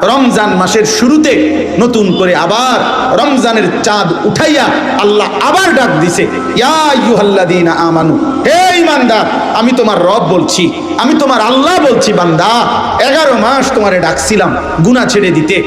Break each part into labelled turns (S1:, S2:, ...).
S1: রমজান মাসের শুরুতে নতুন করে আবার রমজানের চাঁদ উঠাইয়া আল্লাহ আবার ডাক দিছে, ইয়া আইয়ুহাল্লাযীনা আমানু, হে ঈমানদার, আমি তোমার রব বলছি, আমি তোমার আল্লাহ বলছি, বান্দা 11 মাস তোমারে ডাকছিলাম গুনাহ ছেড়ে দিতে,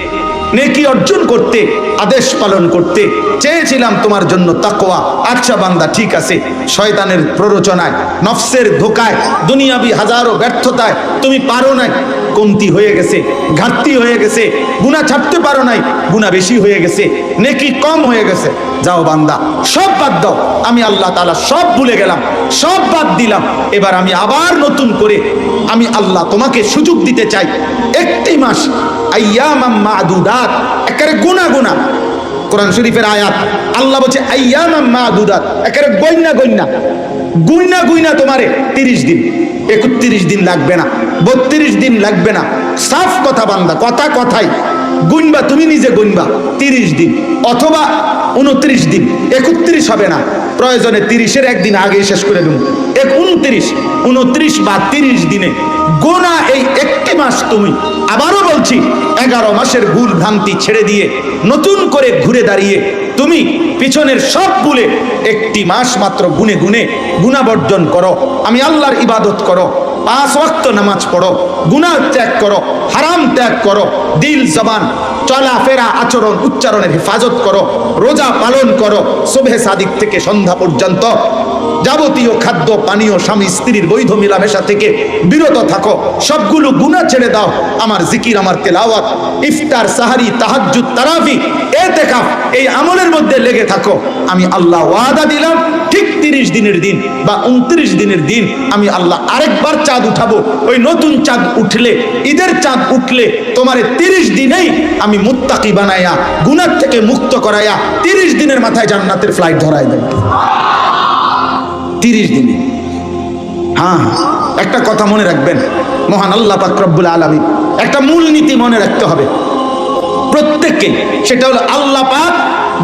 S1: নেকি অর্জন করতে, আদেশ পালন করতে চেয়েছিলাম তোমার জন্য তাকওয়া। আচ্ছা বান্দা, ঠিক আছে, শয়তানের প্ররোচনায়, নফসের ধোকায়, দুনিয়াবি হাজারো ব্যর্থতায় তুমি পারো নাই, কমতি হয়ে গেছে, ঘাটতি হয়ে গেছে, গুনাহ ছাড়তে পারো নাই, গুনাহ বেশি হয়ে গেছে, নেকি কম হয়ে গেছে। যাও বান্দা, সব বাদ দাও, আমি আল্লাহ তাআলা সব ভুলে গেলাম, সব বাদ দিলাম। এবার আমি আবার নতুন করে আমি আল্লাহ তোমাকে সুযোগ দিতে চাই। একটি মাস, আইয়ামাম মাদুদাত, একেবারে গুনা গুনা, কোরআন শরীফের আয়াত, আল্লাহ বলছে আইয়ামাম মাদুদাত, একেবারে গইনা গইনা, গুইনা গুইনা তোমারে 30 দিন, 31 দিন লাগবে না, 32 দিন লাগবে না। সাফ কথা বান্দা, কথা কথাই গুনবা, তুমি নিজে গুনবা 30 দিন অথবা 29 দিন, 31 হবে না, প্রয়োজনে 30-এর একদিন আগে শেষ করে দেব। 29 বা 30 দিনে গোনা এই একটি মাস তুমি, আবারও বলছি, 11 মাসের ভুল ভ্রান্তি ছেড়ে দিয়ে নতুন করে ঘুরে দাঁড়িয়ে তুমি পিছনের সব ভুলে একটি মাস মাত্র গুনে গুনে গুনাহ বর্জন করো, আমি আল্লাহর ইবাদত করো, 5 ওয়াক্ত নামাজ পড়ো, গুনাহ ত্যাগ করো, হারাম ত্যাগ করো, দিল জবান চলাফেরা আচরণ উচ্চারণের হেফাজত করো, রোজা পালন করো, সুবহে সাদিক থেকে সন্ধ্যা পর্যন্ত যাবতীয় খাদ্য পানীয় স্বামী স্ত্রীর বৈধ মিলামেশা থেকে বিরত থাকো, সবগুলো গুনাহ ছেড়ে দাও, আমার জিকির, আমার তেলাওয়াত, ইফতার, সাহারি, তাহাজ্জুদ, তারাবি, ইতিকাফ, এই আমলের মধ্যে লেগে থাকো। আমি আল্লাহ ওয়াদা দিলাম, ঠিক 30 দিনের দিন বা 29 দিনের দিন আমি আল্লাহ আরেকবার চাঁদ উঠাবো। ওই নতুন চাঁদ উঠলে, ঈদের চাঁদ উঠলে তোমারে 30 দিনেই আমি মুত্তাকি বানায়া, গুনাহ থেকে মুক্ত করায়া 30 দিনের মাথায় জান্নাতের ফ্লাইট ধরায় দেব। 30 দিনে। হ্যাঁ, একটা কথা মনে রাখবেন, মহান আল্লাহ পাক রব্বুল আলামিন একটা মূল নীতি মনে রাখতে হবে প্রত্যেককে, সেটা হলো আল্লাহ পাক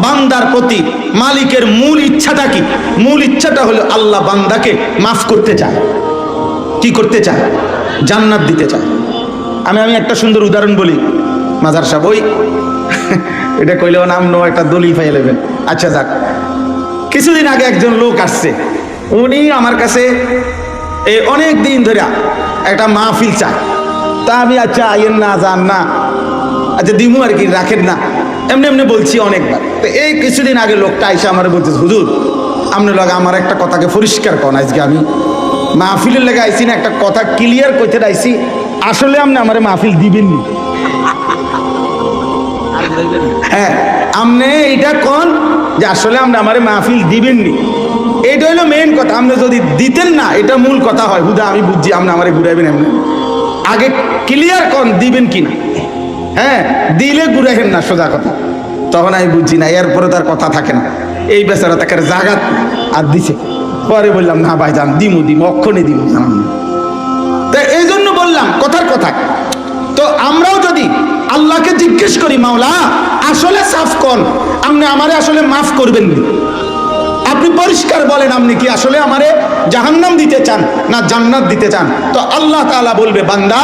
S1: বান্দার প্রতি মালিকের মূল ইচ্ছাটা কি? মূল ইচ্ছাটা হলো আল্লাহ বান্দাকে মাফ করতে চায়। কি করতে চায়? জান্নাত দিতে চায়। আমি একটা সুন্দর উদাহরণ বলি, মাজার সাহেব, ওই এটা কইলেও নাম নো, একটা দলিল পাইয়ে নেবেন। আচ্ছা যাক, কিছুদিন আগে একজন লোক আসছে, উনি আমার কাছে অনেক দিন ধরে একটা মাহফিল চায়। তা আমি আচ্ছা আইয়েন না, যান না, আচ্ছা দিমু আর কি, রাখেন না, এমনি এমনি বলছি অনেকবার। তো এই কিছুদিন আগে লোকটা এসে আমার বলছে, হুজুর আপনার লাগে আমার একটা কথাকে পরিষ্কার করেন, আজকে আমি মাহফিলের লেগে আইসি না, একটা কথা ক্লিয়ার করতে আইসি, আসলে আপনি আমার মাহফিল দিবেননি? হ্যাঁ, আপনি এইটা কোন যে আসলে আপনি আমার মাহফিল দিবেননি, এইটা হইলো মেইন কথা। আপনি যদি দিতেন না, এটা মূল কথা হয়, হুদা আমি বুঝছি আপনি আমার ঘুরাইবেন, এমনি আগে ক্লিয়ার কোন দিবেন কিনা। হ্যাঁ, দিলে ঘুরাইবেন না, সোজা কথা। তখন আমি বুঝছি না, এরপরে তার কথা থাকে না, এই বেচারা তাকে জাগাত আর দিছে। পরে বললাম, না ভাই যান, দিমু অক্ষণে দিমু, জানান। তো এই জন্য বললাম কথার কথা। তো আমরাও যদি আল্লাহকে জিজ্ঞেস করি, মাওলা আসলে সাফ কোন, আপনি আমারে আসলে মাফ করবেন না, আপনি পরিষ্কার বলেন, আপনি কি আসলে আমারে জাহান্নাম দিতে চান না জান্নাত দিতে চান? তো আল্লাহ তাআলা বলবে, বান্দা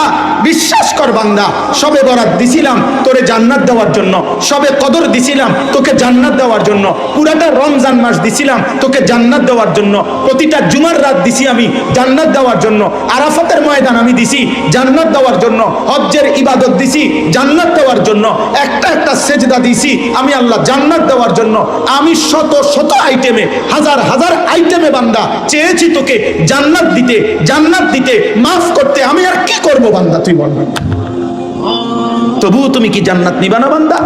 S1: বিশ্বাস কর, বান্দা সবে বরাত দিছিলাম তোরে জান্নাত দেওয়ার জন্য, সবে কদর দিছিলাম তোকে জান্নাত দেওয়ার জন্য, পুরাটা রমজান মাস দিছিলাম তোকে জান্নাত দেওয়ার জন্য, প্রতিটা জুমার রাত দিছি আমি জান্নাত দেওয়ার জন্য, আরাফাতের ময়দান আমি দিছি জান্নাত দেওয়ার জন্য, হজ্জের ইবাদত দিছি জান্নাত দেওয়ার জন্য, একটা একটা সেজদা দিছি আমি আল্লাহ জান্নাত দেওয়ার জন্য। আমি শত শত আইটেমে, হাজার হাজার আইটেমে বান্দা চেয়েছি তোকে জান্নাত দিতে, মাফ করতে। আমি আর কি করব বান্দা, তুই বল, তবুও তুমি কি জান্নাত নিবা না বান্দা?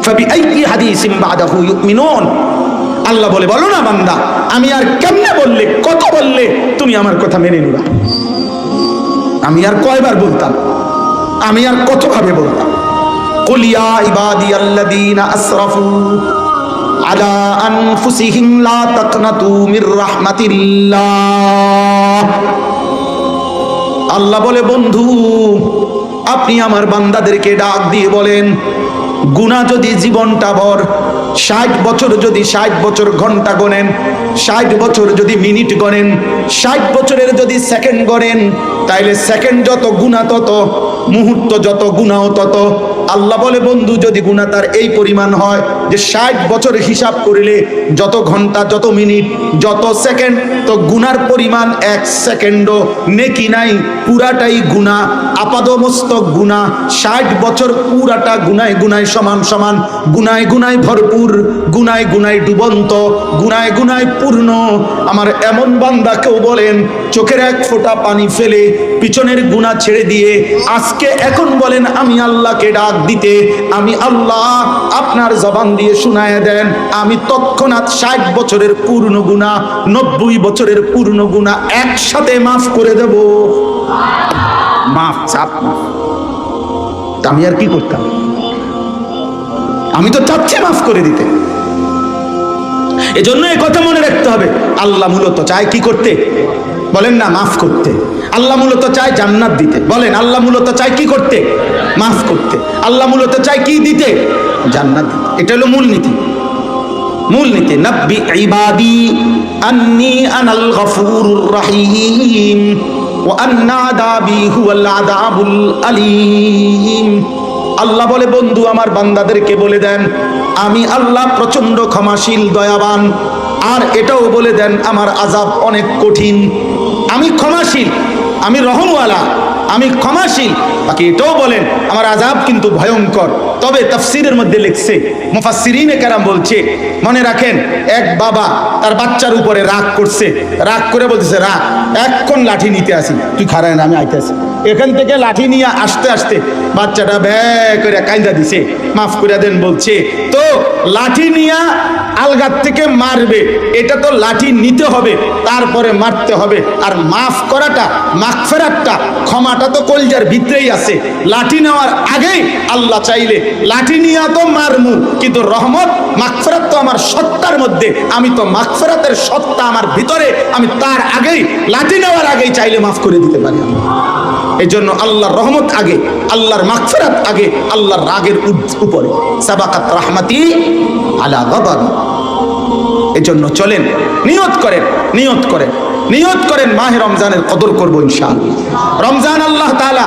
S1: ফাবিআইয়ি হাদিসিন বাদাহু ইউমিনুন, আল্লাহ বলে, বলো না বান্দা, আমি আর কেমনে বললে, কত বললে তুমি আমার কথা মেনে নিবা? আমি আর কয়বার বলতাম, আমি আর কত ভাবে বলতাম? কুল ইয়া ইবাদিয়াল্লাযীনা আসরাফু আলা আনফুসিহিম লা তাকনাতু মির রাহমাতিল্লাহ। আল্লাহ বলে, বন্ধু আপনি আমার বান্দাদেরকে ডাক দিয়ে বলেন, গুনাহ যদি জীবনটা ভর 60 বছর যদি 60 বছর ঘন্টা গণেন, 60 বছর যদি মিনিট গণেন, 60 বছরের যদি সেকেন্ড গণেন, তাইলে সেকেন্ড যত গুনাহ তত, মুহূর্ত যত গুনাহ তত। আল্লাহ বলে, বন্ধু যদি গুনাহ তার এই পরিমাণ হয় যে 60 বছর হিসাব করিলে যত ঘন্টা, যত মিনিট, যত সেকেন্ড, তো গুনার পরিমাণ 1 সেকেন্ডও নেকি নাই, পুরাটাই গুনাহ, আপাদমস্তক গুনাহ। 60 বছর পুরাটা গুনায় গুনায় সমান সমান, গুনায় গুনায় ভরপুর, গুনায় গুনায় ডুবন্ত, গুনায় গুনায় পূর্ণ। আমার এমন বান্দা কেউ বলেন চোখের এক ফোঁটা পানি ফেলে পিছনের গুনাহ ছেড়ে দিয়ে আজকে এখন বলেন আমি আল্লাহকে ডাক দিতে, আমি আল্লাহ, আপনার জবান দিয়ে শুনায় দেন, আমি তৎক্ষণাৎ 60 বছরের পূর্ণ গুনাহ, 90 বছরের পূর্ণ গুনাহ একসাথে মাফ করে দেব। মাফ, চাপ মাফ। আমি আর কি করতাম? আমি তো চাচ্ছি মাফ করে দিতে। এজন্য এই কথা মনে রাখতে হবে, আল্লাহ মূলত চায় কি করতে? বলেন না, মাফ করতে। আল্লাহ মূলত চায় জান্নাত দিতে। বলেন, আল্লাহ মূলত চায় কি করতে? মাফ করতে। আল্লাহ মূলত চায় কি দিতে? জান্নাত দিতে। এটা হলো মূলনীতি। মূলনীতি, নাব্বি ইবাদি আন্নী আনাল গফুরুর রহিম ওয়া আন্না আযাবি হুয়াল আযাবুল আলীম। আল্লাহ বলে, বন্ধু আমার বান্দাদেরকে বলে দেন আমি আল্লাহ প্রচন্ড ক্ষমাশীল, দয়াবান। আর এটাও বলে দেন আমার আযাব অনেক কঠিন। আমি ক্ষমাশীল, আমি রহমওয়ালা, আমি ক্ষমাশীল। বাকি এটাও বলেন আমার আযাব কিন্তু ভয়ঙ্কর। তবে তাফসীরের মধ্যে লিখছে, মুফাসসিরিনে কেরাম বলছে, মনে রাখেন এক বাবা তার বাচ্চার উপরে রাগ করছে, রাগ করে বলতেছে, রাগ এখন লাঠি নিতে আসি, তুই খারায় না, আমি আইতে আসি। এখান থেকে লাঠি নিয়ে আসতে আসতে বাচ্চাটা ব্যয় করে কাইন্দা দিছে, মাফ করে দেন বলছে। তো লাঠি নিয়ে আলগার থেকে মারবে, এটা তো লাঠি নিতে হবে, তারপরে মারতে হবে। আর মাফ করাটা, মাগফিরাতটা, ক্ষমাটা তো কলজার ভিতরেই আছে। লাঠি নেওয়ার আগেই আল্লাহ চাইলে লাঠি নিয়ে তো মারমু, কিন্তু রহমত মাগফিরাত তো আমার সত্তার মধ্যে, আমি তো মাগফিরাতের সত্তা আমার ভিতরে, আমি তার আগেই, লাঠি নেওয়ার আগেই চাইলে মাফ করে দিতে পারি। এই জন্য আল্লাহর রহমত আগে, আল্লাহর মাগফিরাত আগে, আল্লাহর রাগের উপরে। সাবাকাত রাহমাতি আলা গাদাবি। এই জন্য চলেন, নিয়ত করেন, নিয়ত করেন, নিয়ত করেন মাহে রমজানের কদর করবো ইনশাআল্লাহ। রমজান আল্লাহ তাআলা,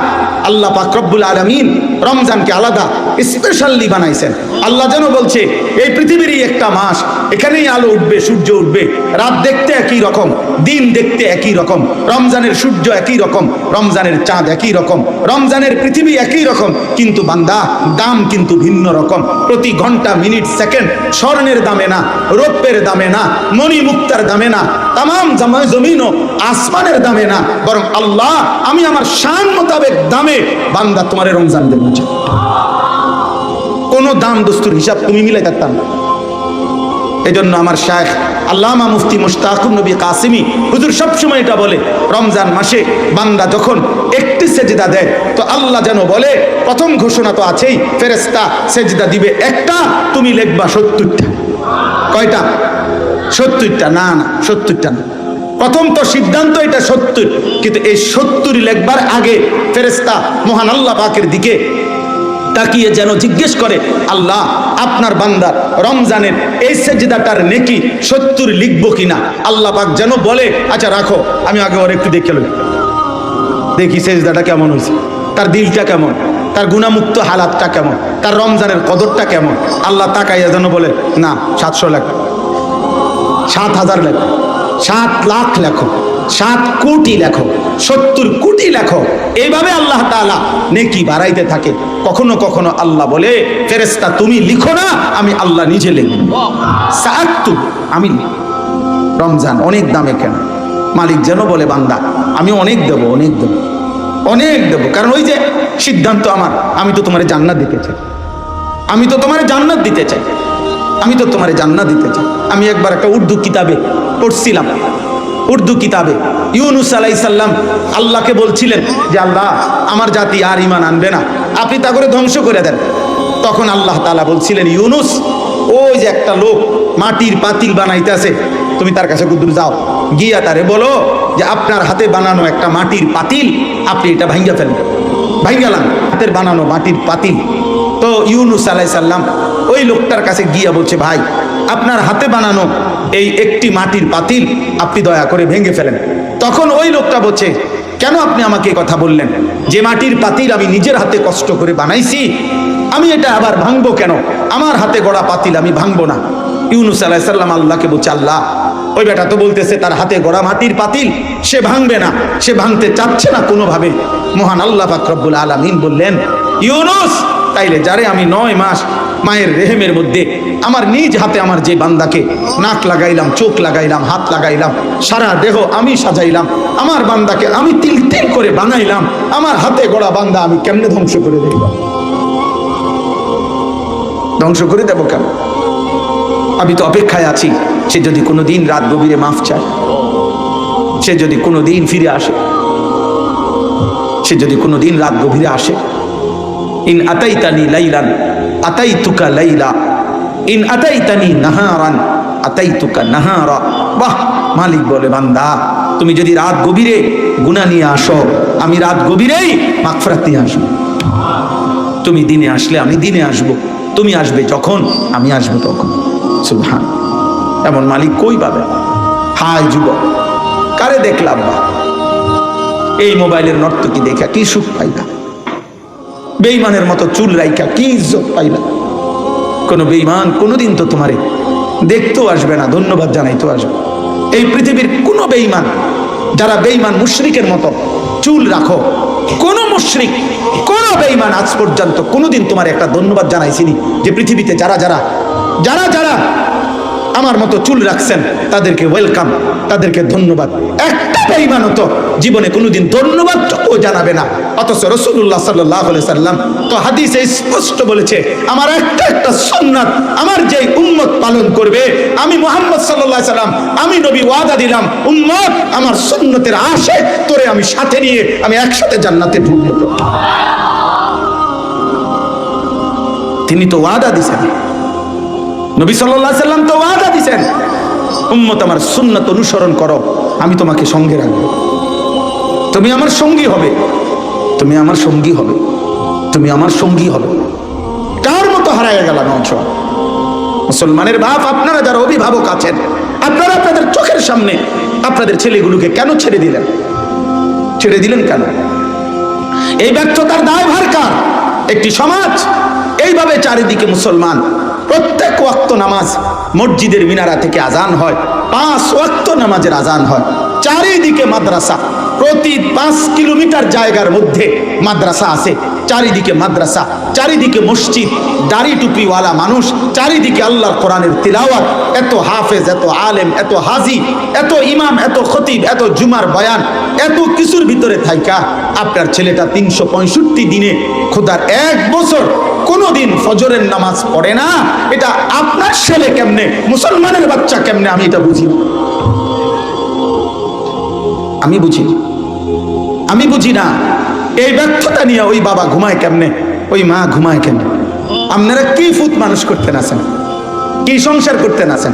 S1: আল্লাহ পাক রব্বুল আলামিন রমজানকে আলাদা স্পেশালি বানাইছেন। আল্লাহ যেন বলছে এই পৃথিবীরই একটা মাস, এখানেই আলো উঠবে, সূর্য উঠবে, রাত দেখতে একই রকম, দিন দেখতে একই রকম, রমজানের সূর্য একই রকম, রমজানের চাঁদ একই রকম, রমজানের পৃথিবী একই রকম, কিন্তু বান্দা দাম কিন্তু ভিন্ন রকম। প্রতি ঘন্টা, মিনিট, সেকেন্ড স্বর্ণের দামে না, রৌপ্যের দামে না, মণি মুক্তার দামে না, তামাম জমিন ও আসমানের দামে না, বরং আল্লাহ আমি আমার শান মোতাবেক দামে বান্দা তোমারে রমজান দেব। কোন দাম দস্তুর হিসাব তুমি মিলাই থাকতাম না। এই জন্য আমার শায়েখ আল্লামা মুফতি মুশতাকুন নবী কাসিমি হুজুর সবসময় এটা বলে, রমজান মাসে বান্দা যখন একটি সেজদা দেয় তো আল্লাহ যেন বলে, প্রথম ঘোষণা তো আছেই, ফেরেশতা সেজদা দিবে একটা, তুমি লিখবা 70টা। কয়টা? 70টা। না না, 70টা না। প্রথম তো সিদ্ধান্ত এটা 70, কিন্তু এই 70 লিখবার আগে ফেরেশতা মহান আল্লাহ পাকের দিকে তাকিয়ে যেন জিজ্ঞেস করে, আল্লাহ আপনার বান্দার রমজানের এই সেজদাটার নেকি 70 লিখবো কিনা। আল্লাহ পাক যেন বলে, আচ্ছা রাখো, আমি আগে ওর একটু দেখে লই, দেখি সেজদাটা কেমন হয়েছে, তার দিলটা কেমন, তার গুনাহমুক্ত হালাতটা কেমন, তার রমজানের কদরটা কেমন। আল্লাহ তাকাইয়া যেন বলে, না 700 লেখো, 7000 লেখো, 7 লাখ লেখো, 7 কোটি লেখো, 70 কোটি লেখো। এইভাবে আল্লাহ তাআলা নেকি বাড়াইতে থাকে। কখনো কখনো আল্লাহ বলে, ফেরেশতা তুমি লিখো না, আমি আল্লাহ নিজে লিখব। সাআক্তু, আমি রমজান অনেক দামে কেন। মালিক যেন বলে, বান্দা আমি অনেক দেব, অনেক দেব, অনেক দেব, কারণ ওই যে সিদ্ধান্ত আমার, আমি তো তোমার জান্নাত দিতে চাই, আমি তো তোমার জান্নাত দিতে চাই, আমি তো তোমার জান্নাত দিতে চাই। আমি একবার একটা উর্দু কিতাবে পড়ছিলাম, উর্দু কিতাবে ইউনুস আলাইহিস সালাম আল্লাহকে বলছিলেন যে আল্লাহ আমার জাতি আর ঈমান আনবে না, আপনি তা করে ধ্বংস করে দেন। তখন আল্লাহ তাআলা বলছিলেন, ইউনুস ওই যে একটা লোক মাটির পাতিল বানাইতেছে, তুমি তার কাছে দূর যাও, গিয়া তারে বলো যে আপনার হাতে বানানো একটা মাটির পাতিল, আপনি এটা ভাঙিয়া ফেলেন। ভাই গেলাম হাতের বানানো মাটির পাতিল। তো ইউনুস আলাইহিস সালাম ওই লোকটার কাছে গিয়া বলছে, ভাই আপনার হাতে বানানো এই একটি মাটির পাতিল আপনি দয়া করে ভেঙে ফেলেন। তখন ওই লোকটা বলছে, কেন আপনি আমাকে কথা বললেন? যে মাটির পাতিল আমি নিজের হাতে কষ্ট করে বানাইছি, আমি এটা আবার ভাঙবো কেন? আমার হাতে গড়া পাতিল আমি ভাঙবো না। ইউনুস আলাইহিস সালাম আল্লাহকে বলছে, আল্লাহ ওই বেটা তো বলতেছে তার হাতে গড়া মাটির পাতিল সে ভাঙবে না, সে ভাঙতে চাচ্ছে না কোনোভাবে। মহান আল্লাহ পাক রব্বুল আলামিন বললেন, ইউনুস তাইলে যারে আমি 9 মাস মায়ের রেহেমের মধ্যে আমার নিজ হাতে আমার যে বান্দাকে নাক লাগাইলাম, চোখ লাগাইলাম, হাত লাগাইলাম, সারা দেহ আমি সাজাইলাম, আমার বান্দাকে আমি তিল তিল করে বানাইলাম, আমার হাতে গড়া বান্দা আমি কেমনে ধ্বংস করে দেব? ধ্বংস করে দেব কেন? আমি তো অপেক্ষায় আছি সে যদি কোনোদিন রাত গভীরে মাফ চায়, সে যদি কোনোদিন ফিরে আসে, সে যদি কোনোদিন রাত গভীরে আসে। ইন আতাইতানি লাইলান আতাইতুকা লাইলা, ইন আতাইতানি নাহারান আতাইতুকা নাহারা। বাহ! মালিক বলে, বান্দা তুমি যদি রাত গভীরে গুনাহ নিয়ে আসো, আমি রাত গভীরেই মাগফিরাত নিয়ে আসবো। তুমি দিনে আসলে আমি দিনে আসবো, তুমি আসবে যখন আমি আসবো তখন। সুবহান! এমন মালিক কই পাবে? হায় যুবক, কারে দেখলাম না এই মোবাইলের নর্তকী দেখা কি সুখ পাইলা? বেঈমানের মতো চুল রাইখা কি ইজ্জত পাইলা? কোন বেঈমান কোনোদিন তো তোমারে দেখতেও আসবে না, ধন্যবাদ জানাইতে আসবে। এই পৃথিবীর কোন বেঈমান, যারা বেঈমান মুশরিকের মতো চুল রাখো, কোন মুশরিক কোন বেঈমান আজ পর্যন্ত কোনোদিন তোমার একটা ধন্যবাদ জানাইছিনি? যে পৃথিবীতে যারা যারা যারা যারা আমার মতো চুল রাখছেন তাদেরকে ওয়েলকাম, তাদেরকে ধন্যবাদ। একটা বেঈমান তো জীবনে কোনোদিন ধন্যবাদ ও জানাবে না। অথচ রাসূলুল্লাহ সাল্লাল্লাহু আলাইহি সাল্লাম তো হাদিসে স্পষ্ট বলেছে, আমার একটা একটা সুন্নাত আমার যে উম্মত পালন করবে, আমি মুহাম্মদ সাল্লাল্লাহু আলাইহি সাল্লাম, আমি নবী ওয়াদা দিলাম, উম্মত আমার সুন্নতের আশে তোরে আমি সাথে নিয়ে আমি একসাথে জান্নাতে ঢুকবো। তিনি তো ওয়াদা দিয়েছেন, নবী সাল্লাল্লাহু আলাইহি সাল্লাম তো ওয়াদা দিয়েছেন, উম্মত আমার সুন্নাত অনুসরণ করো, আমি তোমাকে সঙ্গে রাখবো, তুমি আমার সঙ্গী হবে, তুমি আমার সঙ্গী হবে, তুমি আমার সঙ্গী হবে। কার মতো হারায় গেল অংশ? মুসলমানের বাপ আপনারা যারা অভিভাবক আছেন, আপনারা আপনাদের চোখের সামনে আপনাদের ছেলেগুলোকে কেন ছেড়ে দিলেন? ছেড়ে দিলেন কেন? এই ব্যর্থতার দায়ভার কার? একটি সমাজ এইভাবে চারিদিকে মুসলমান, প্রত্যেক ওয়াক্ত নামাজ মসজিদের মিনারা থেকে আজান হয়, 5 ওয়াক্ত নামাজের আজান হয়, চারিদিকে মাদ্রাসা, প্রতি 5 কিলোমিটার জায়গার মধ্যে মাদ্রাসা আছে, চারিদিকে মাদ্রাসা, চারিদিকে মসজিদ, দাড়ি টুপিওয়ালা মানুষ, চারিদিকে আল্লাহর কোরআনের তিলাওয়াত, এত হাফেজ, এত আলেম, এত হাজি, এত ইমাম, এত খতিব, এত জুমার বয়ান, এত কিছুর ভিতরে থাইকা আপনার ছেলেটা 365 দিনে খোদার 1 বছর কোনদিন ফজরের নামাজ পড়ে না। এটা আপনার ছেলে কেমনে, মুসলমানের বাচ্চা কেমনে, আমি এটা বুঝি না। আমি বুঝি না এই ব্যর্থতা নিয়ে ওই বাবা ঘুমায় কেমনে, ওই মা ঘুমায় কেমনে? আপনারা কি ফুত মানুষ করতে নাছেন, কি সংসার করতে নাছেন,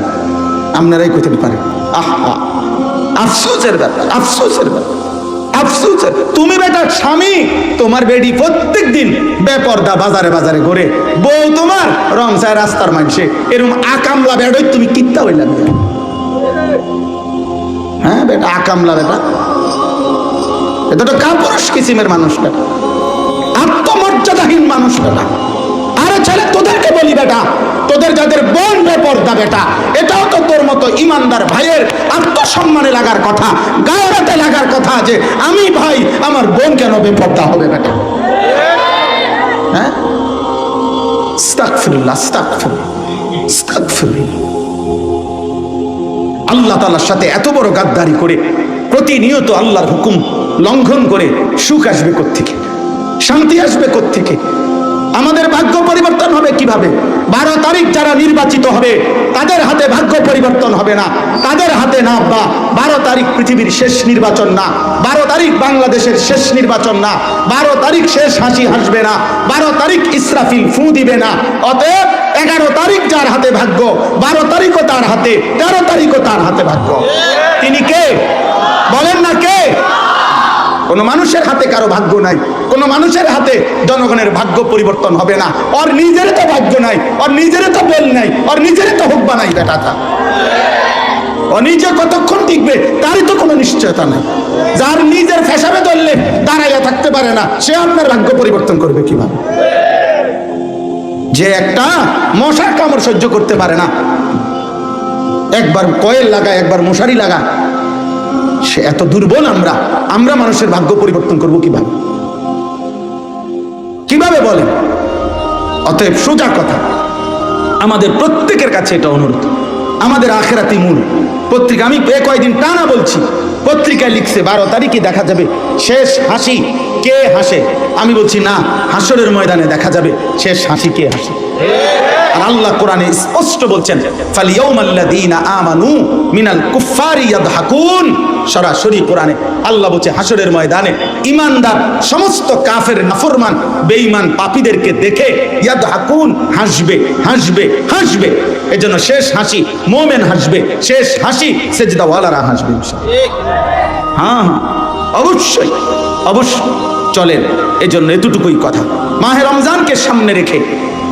S1: আপনারাই করতে পারেন। আহা, আফসোসের ব্যাপার, আফসোসের ব্যাপার, আফসোসের। তুমি বেটা স্বামী, তোমার বেডি প্রত্যেক দিন বেপর্দা বাজারে বাজারে ঘুরে, বউ তোমার রং চায় রাস্তার মানুষে, এরকম আকামলা বেডই তুমি কিত্তা হইলাম? হ্যাঁ বেটা, আকামলা বেটা, এটা তো কাপুরুষ কিসিমের মানুষ বেটা, আত্মমর্যাদাহীন মানুষ বেটা। আরে ছেলে, তোদেরকে বলি বেটা, তোদের যাদের বোন বেপর্দা বেটা, এটাও তো তোর মতো ইমানদার ভাইয়ের আত্মসম্মানে লাগার কথা, গায়রাতে লাগার কথা, যে আমি ভাই আমার বোন কেন বেপর্দা হবে বেটা? হ্যাঁ, আস্তাগফিরুল্লাহ, আস্তাগফিরুল্লাহ, আস্তাগফিরুল্লাহ। আল্লাহ তাআলার সাথে এত বড় গাদ্দারি করে, প্রতিনিয়ত আল্লাহর হুকুম লঙ্ঘন করে সুখ আসবে কোত্থেকে? শান্তি আসবে কোত্থেকে? আমাদের ভাগ্য পরিবর্তন হবে কিভাবে? 12 তারিখ যারা নির্বাচিত হবে তাদের হাতে ভাগ্য পরিবর্তন হবে না, তাদের হাতে না। 12 তারিখ পৃথিবীর শেষ নির্বাচন না, 12 তারিখ বাংলাদেশের শেষ নির্বাচন না, 12 তারিখ শেষ হাসি হাসবে না, 12 তারিখ ইসরাফিল ফু দিবে না। অতএব 11 তারিখ যার হাতে ভাগ্য, 12 তারিখও তার হাতে, 13 তারিখও তার হাতে ভাগ্য। তিনি কে? বলেন না কে? কোনো মানুষের হাতে কারো ভাগ্য নাই, কোনো মানুষের হাতে জনগণের ভাগ্য পরিবর্তন হবে না। ওর নিজের তো ভাগ্য নাই, ওর নিজের তো বল নাই, ওর নিজের তো হুক বানাই বেটাটা। ও নিজে কতক্ষণ টিকবে তারই তো কোনো নিশ্চয়তা নাই। যার নিজের ফেসাবে ধরলে দাঁড়াইয়া থাকতে পারে না, সে আপনার ভাগ্য পরিবর্তন করবে কিভাবে? যে একটা মশার কামড় সহ্য করতে পারে না, একবার কয়েল লাগায় একবার মশারি লাগা, সে এত দুর্বল। আমরা মানুষের ভাগ্য পরিবর্তন করব কিভাবে? কিভাবে বলেন? অতএব সোজা কথা, আমাদের প্রত্যেকের কাছে এটা অনুরোধ, আমাদের আখেরাতি মূল। পত্রিকা আমি কয়েকদিন টানা বলছি, পত্রিকায় লিখছে 12 তারিখে দেখা যাবে শেষ হাসি কে হাসে। আমি বলছি না, হাসরের ময়দানে দেখা যাবে শেষ হাসি কে হাসে। আর আল্লাহ কোরআনে স্পষ্ট বলছেন, ফালিয়াউমাল্লাযীনা আমানু মিনাল কুফফারি ইয়াদহাকুন। সরাসরি কোরআনে আল্লাহ বলছে হাসরের ময়দানে ইমানদার সমস্ত কাফের, নাফরমান, বেঈমান, পাপীদেরকে দেখে ইয়াদহাকুন, হাসবে হাসবে হাসবে। এজন্য শেষ হাসি মুমিন হাসবে, শেষ হাসি সেজদাওয়ালারা হাসবে ইনশাআল্লাহ। হ্যাঁ, অবশ্যই অবশ্যই। চলেন, এজন্য এতটুকুই কথা। মাহে রমজানকে সামনে রেখে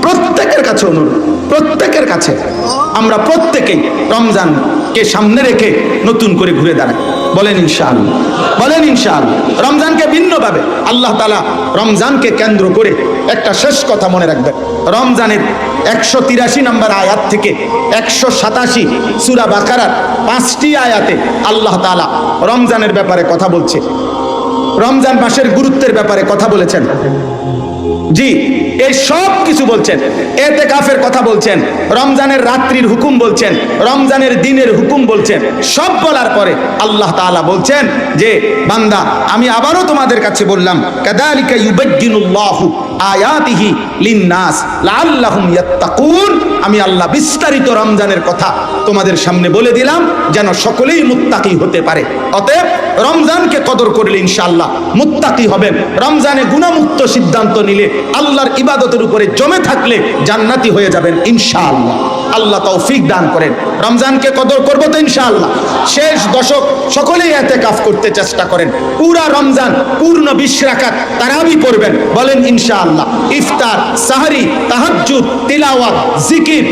S1: প্রত্যেকের কাছে অনুরোধ, প্রত্যেকের কাছে আমরা প্রত্যেকেই রমজানকে সামনে রেখে নতুন করে ঘুরে দাঁড়াই। বলেন ইনশাআল্লাহ, বলেন ইনশাআল্লাহ। রমজানকে ভিন্নভাবে আল্লাহ তাআলা রমজানকে কেন্দ্র করে একটা শেষ কথা মনে রাখবেন। রমজানের 183 নম্বর আয়াত থেকে 187 সূরা বাকারার 5টি আয়াতে আল্লাহ তাআলা রমজানের ব্যাপারে কথা বলছে, রমজান মাসের গুরুত্বের ব্যাপারে কথা বলেছেন। জি, এই সব কিছু বলছেন। এতেকাফের কথা বলছেন, রমজানের রাত্রির হুকুম বলছেন, রমজানের দিনের হুকুম বলছেন। সব বলার পরে আল্লাহ তাআলা বলছেন যে বান্দা, আমি আবারও তোমাদের কাছে বললাম, কাযালিকা ইউবাজ্জিনুল্লাহু আয়াতিহি লিন-নাস লাআল্লাহুম ইয়াত্তাকুন। আমি আল্লাহ বিস্তারিত রমজানের কথা তোমাদের সামনে বলে দিলাম যেন সকলেই মুত্তাকি হতে পারে। অতএব রমজানকে কদর করলে ইনশাআল্লাহ মুত্তাকি হবেন। রমজানে গুনাহমুক্ত সিদ্ধান্ত নিলে, আল্লাহর ইবাদতের উপরে জমে থাকলে জান্নাতি হয়ে যাবেন ইনশাআল্লাহ। আল্লাহ তৌফিক দান করেন। রমজানকে কদর করবো তো ইনশাআল্লাহ। শেষ দশক সকলেই ইতিকাফ করতে চেষ্টা করেন। পুরা রমজান পূর্ণ 20 রাকাত তারাবি পড়বেন, বলেন ইনশাআল্লাহ। ইফতার, সাহরি, তাহাজ্জুদ, তিলাওয়াত, জিকির